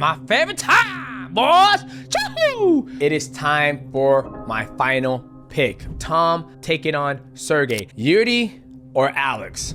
my favorite time, boys. Choo! It is time for my final pick. Tom taking on Sergei. Jiri or Alex?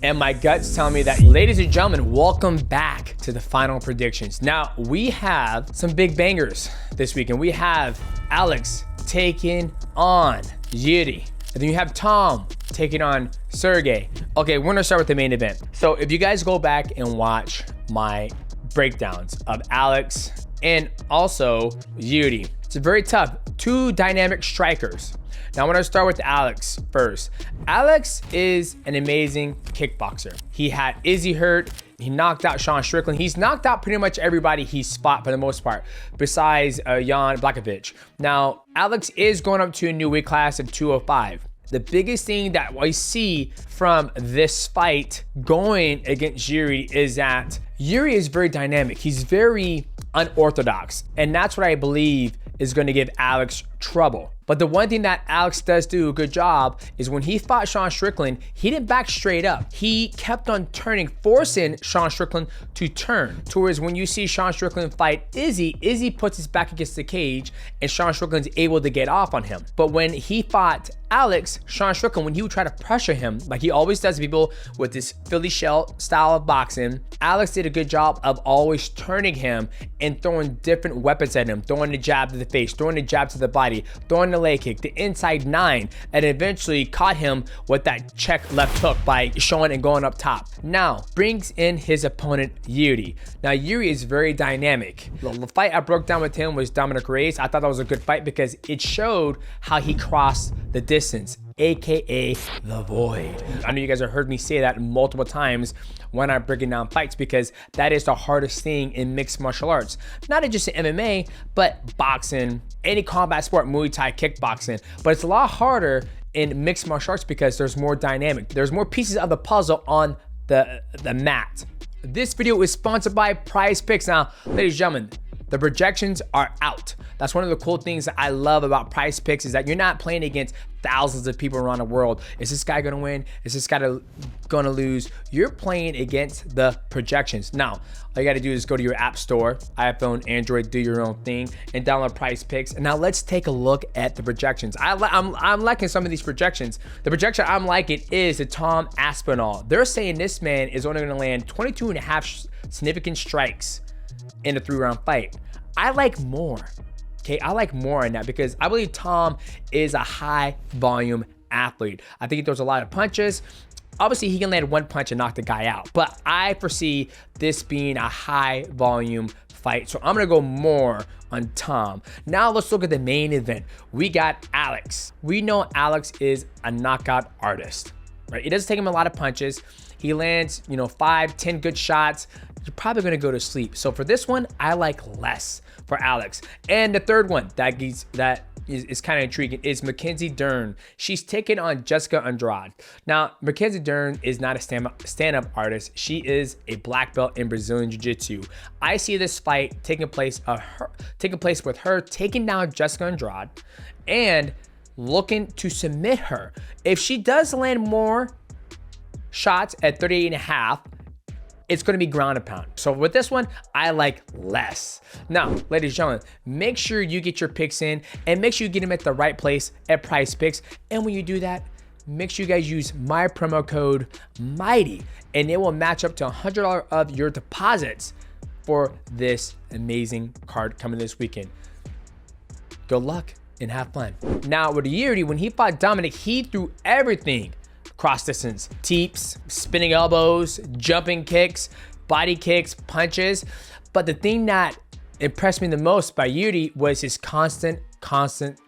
And my gut's telling me that, ladies and gentlemen, welcome back to the final predictions. Now, we have some big bangers this weekend. We have Alex taking on Jiri. And then you have Tom taking on Sergei. Okay, we're gonna start with the main event. So if you guys go back and watch my breakdowns of Alex and also Jiri, it's very tough. Two dynamic strikers. Now, I want to start with Alex first. Alex is an amazing kickboxer. He had Izzy hurt. He knocked out Sean Strickland. He's knocked out pretty much everybody he's fought for the most part, besides Jan Blachowicz. Now, Alex is going up to a new weight class of 205. The biggest thing that I see from this fight going against Jiri is that Jiri is very dynamic. He's very unorthodox, and that's what I believe is going to give Alex trouble. But the one thing that Alex does do a good job is when he fought Sean Strickland, he didn't back straight up. He kept on turning, forcing Sean Strickland to turn. Towards when you see Sean Strickland fight Izzy, Izzy puts his back against the cage and Sean Strickland's able to get off on him. But when he fought Alex, Sean Strickland, when he would try to pressure him, like he always does people with this Philly shell style of boxing, Alex did a good job of always turning him and throwing different weapons at him, throwing the jab to the face, throwing the jab to the body, throwing the leg kick, the inside 9, and eventually caught him with that check left hook by showing and going up top. Now, brings in his opponent, Jiri. Now, Jiri is very dynamic. The fight I broke down with him was Dominic Reyes. I thought that was a good fight because it showed how he crossed the distance, aka the void. I know you guys have heard me say that multiple times when I'm breaking down fights, because that is the hardest thing in mixed martial arts. Not just in MMA, but boxing, any combat sport, Muay Thai, kickboxing. But it's a lot harder in mixed martial arts because there's more dynamic. There's more pieces of the puzzle on the mat. This video is sponsored by PrizePicks. Now, ladies and gentlemen, the projections are out. That's one of the cool things that I love about PrizePicks, is that you're not playing against thousands of people around the world. Is this guy gonna win? Is this guy gonna lose? You're playing against the projections. Now, all you gotta do is go to your app store, iPhone, Android, do your own thing, and download PrizePicks. And now let's take a look at the projections. I'm liking some of these projections. The projection I'm liking is the Tom Aspinall. They're saying this man is only gonna land 22 and a half significant strikes in a 3-round fight. I like more. Okay, I like more on that because I believe Tom is a high volume athlete. I think he throws a lot of punches. Obviously, he can land one punch and knock the guy out, but I foresee this being a high volume fight. So I'm gonna go more on Tom. Now let's look at the main event. We got Alex. We know Alex is a knockout artist, right? It doesn't take him a lot of punches. He lands, 5, 10 good shots. You're probably gonna go to sleep. So for this one, I like less for Alex. And the third one that is kind of intriguing is Mackenzie Dern. She's taking on Jessica Andrade. Now, Mackenzie Dern is not a stand-up artist. She is a black belt in Brazilian Jiu-Jitsu. I see this fight taking place with her taking down Jessica Andrade and looking to submit her. If she does land more shots at 38 and a half, it's going to be ground and pound. So with this one, I like less. Now, ladies and gentlemen, make sure you get your picks in and make sure you get them at the right place at PrizePicks. And when you do that, make sure you guys use my promo code MIGHTY and it will match up to $100 of your deposits for this amazing card coming this weekend. Good luck and have fun. Now with Jiri, when he fought Dominic, he threw everything. Cross distance, teeps, spinning elbows, jumping kicks, body kicks, punches. But the thing that impressed me the most by Jiri was his constant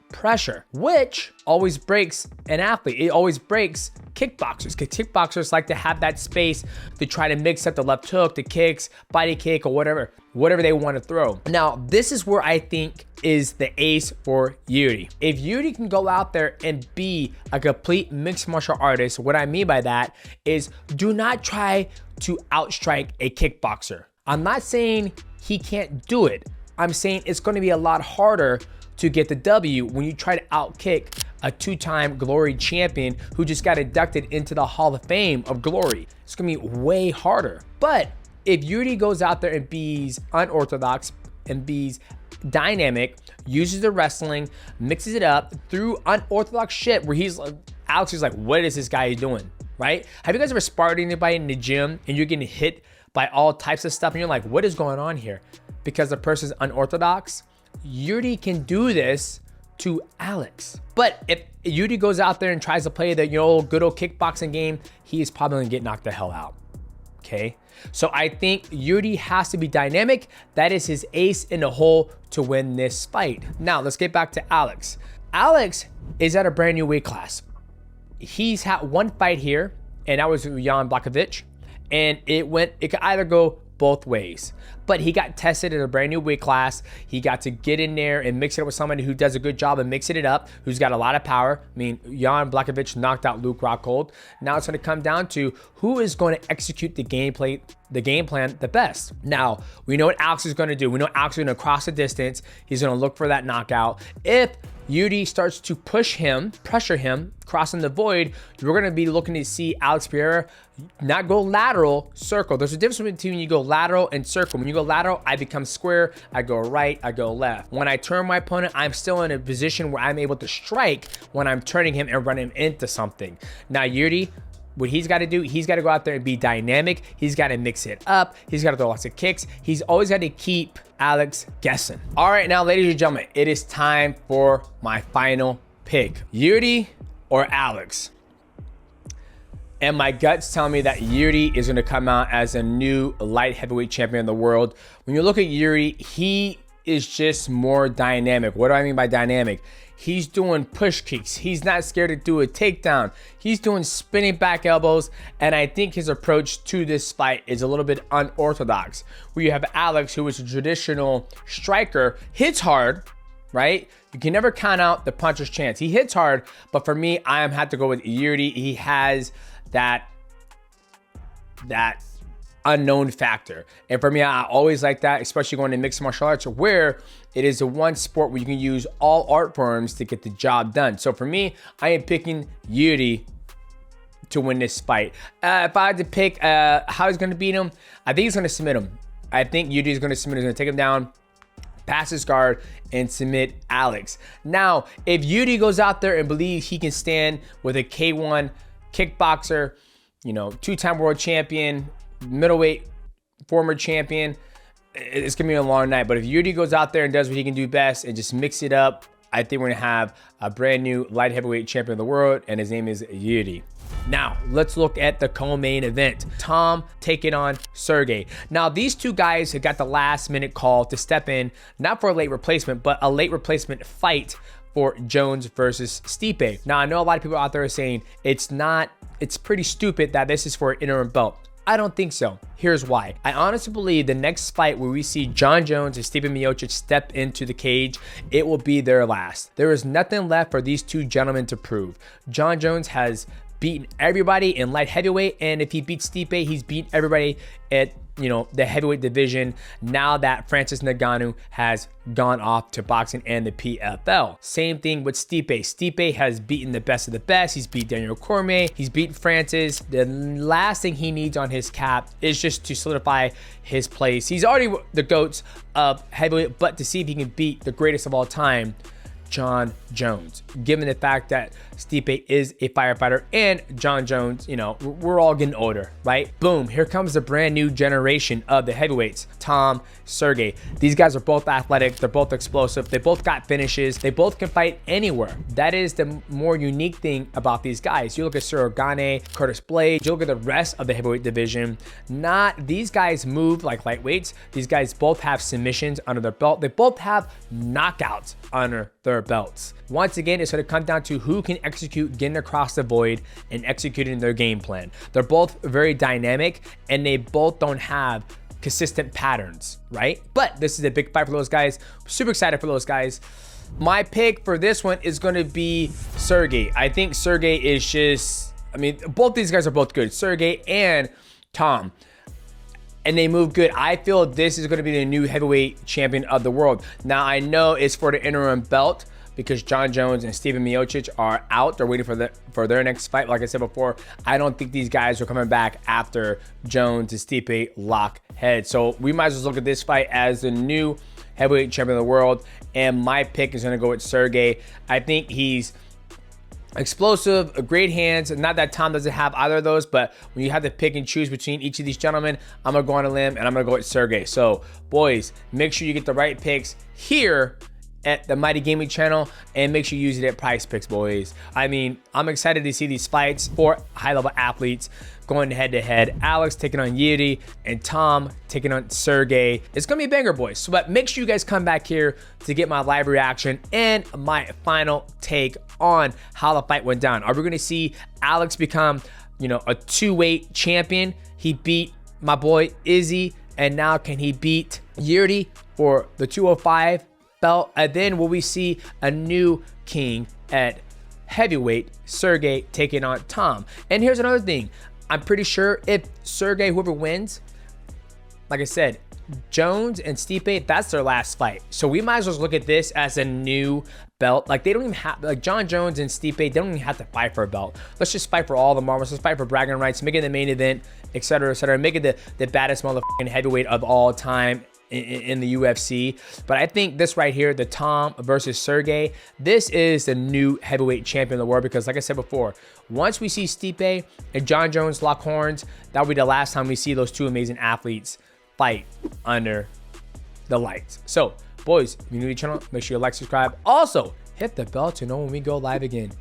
pressure, which always breaks an athlete. It always breaks kickboxers, because kickboxers like to have that space to try to mix up the left hook, the kicks, body kick, or whatever they want to throw. Now, this is where I think is the ace for Jiri. If Jiri can go out there and be a complete mixed martial artist, what I mean by that is do not try to outstrike a kickboxer. I'm not saying he can't do it. I'm saying it's going to be a lot harder to get the W when you try to outkick a 2-time Glory champion who just got inducted into the Hall of Fame of Glory. It's gonna be way harder. But if Jiri goes out there and be's unorthodox and be's dynamic, uses the wrestling, mixes it up through unorthodox shit where Alex is like, what is this guy doing, right? Have you guys ever sparred anybody in the gym and you're getting hit by all types of stuff and you're like, what is going on here? Because the person's unorthodox. Jiri can do this to Alex. But if Jiri goes out there and tries to play the good old kickboxing game, he's probably gonna get knocked the hell out. Okay, so I think Jiri has to be dynamic. That is his ace in the hole to win this fight. Now let's get back to Alex. Alex is at a brand new weight class. He's had one fight here, and that was Jan Blachowicz, and it could either go both ways. But he got tested at a brand new weight class. He got to get in there and mix it up with somebody who does a good job of mixing it up, who's got a lot of power. I mean, Jan Blachowicz knocked out Luke Rockhold. Now it's going to come down to who is going to execute the game plan the best. Now, we know what Alex is going to do. We know Alex is going to cross the distance. He's going to look for that knockout. If Jiri starts to pressure him, crossing the void, you're going to be looking to see Alex Pereira not go lateral, circle. There's a difference between when you go lateral and circle. When you go lateral, I become square, I go right, I go left. When I turn my opponent, I'm still in a position where I'm able to strike when I'm turning him and running him into something. Now, Jiri, what he's got to do, he's got to go out there and be dynamic. He's got to mix it up. He's got to throw lots of kicks. He's always got to keep Alex guessing. All right, now, ladies and gentlemen, it is time for my final pick. Jiri or Alex? And my guts tell me that Jiri is going to come out as a new light heavyweight champion of the world. When you look at Jiri, he is just more dynamic. What do I mean by dynamic? He's doing push kicks. He's not scared to do a takedown. He's doing spinning back elbows. And I think his approach to this fight is a little bit unorthodox. Where you have Alex, who is a traditional striker, hits hard, right? You can never count out the puncher's chance. He hits hard, but for me, I have to go with Jiri. He has that unknown factor. And for me, I always like that, especially going to mixed martial arts, where it is the one sport where you can use all art forms to get the job done. So for me, I am picking Jiri to win this fight. If I had to pick how he's going to beat him, I think he's going to submit him. I think Jiri is going to submit him. He's going to take him down, pass his guard, and submit Alex. Now, if Jiri goes out there and believes he can stand with a K1 kickboxer, two-time world champion, middleweight former champion, it's gonna be a long night. But if Jiri goes out there and does what he can do best and just mix it up, I think we're gonna have a brand new light heavyweight champion of the world, and his name is Jiri. Now, let's look at the co-main event. Tom taking on Sergei. Now, these two guys have got the last minute call to step in, not for a late replacement, but a late replacement fight for Jones versus Stipe. Now, I know a lot of people out there are saying it's pretty stupid that this is for an interim belt. I don't think so. Here's why. I honestly believe the next fight where we see Jon Jones and Stipe Miocic step into the cage, it will be their last. There is nothing left for these two gentlemen to prove. Jon Jones has beaten everybody in light heavyweight, and if he beats Stipe, he's beat everybody at the heavyweight division, now that Francis Ngannou has gone off to boxing and the PFL. Same thing with Stipe. Stipe has beaten the best of the best. He's beat Daniel Cormier. He's beaten Francis. The last thing he needs on his cap is just to solidify his place. He's already the GOATs of heavyweight, but to see if he can beat the greatest of all time, Jon Jones, given the fact that Stipe is a firefighter and Jon Jones, we're all getting older, right? Boom, here comes the brand new generation of the heavyweights, Tom, Sergei. These guys are both athletic, they're both explosive, they both got finishes, they both can fight anywhere. That is the more unique thing about these guys. You look at Cyril Gane, Curtis Blades, you look at the rest of the heavyweight division, these guys move like lightweights. These guys both have submissions under their belt. They both have knockouts under their belts. Once again, it's going to come down to who can execute getting across the void and executing their game plan. They're both very dynamic and they both don't have consistent patterns, right? But this is a big fight for those guys. Super excited for those guys. My pick for this one is going to be Sergei. I think Sergei is just, both these guys are both good, Sergei and Tom, and they move good. I feel this is going to be the new heavyweight champion of the world. Now, I know it's for the interim belt, because John Jones and Steven Miocic are out. They're waiting for their next fight. Like I said before, I don't think these guys are coming back after Jones and Stipe lock heads. So we might as well look at this fight as the new heavyweight champion of the world. And my pick is going to go with Sergey. I think he's explosive, great hands. Not that Tom doesn't have either of those, but when you have to pick and choose between each of these gentlemen, I'm going to go on a limb and I'm going to go with Sergey. So, boys, make sure you get the right picks here at the Mighty Gaming channel, and make sure you use it at PrizePicks, boys. I mean, I'm excited to see these fights for high-level athletes going head-to-head. Alex taking on Jiri and Tom taking on Sergey. It's gonna be a banger, boys. So, but make sure you guys come back here to get my live reaction and my final take on how the fight went down. Are we gonna see Alex become, you know, a two-weight champion? He beat my boy Izzy, and now can he beat Jiri for the 205 belt? And then will we see a new king at heavyweight, Sergey taking on Tom? And here's another thing. I'm pretty sure if Sergey, whoever wins, like I said, Jones and Stipe, that's their last fight. So we might as well look at this as a new belt. Like, they don't even have, like, John Jones and Stipe, they don't even have to fight for a belt. Let's just fight for all the marbles. Let's fight for bragging rights, make it the main event, etc., etc. Make it the baddest motherfucking heavyweight of all time in the UFC. But I think this right here, the Tom versus Sergey, this is the new heavyweight champion of the world, because like I said before, once we see Stipe and John Jones lock horns, that'll be the last time we see those two amazing athletes fight under the lights. So, boys, if you're new to the channel, make sure you like, subscribe. Also, hit the bell to know when we go live again.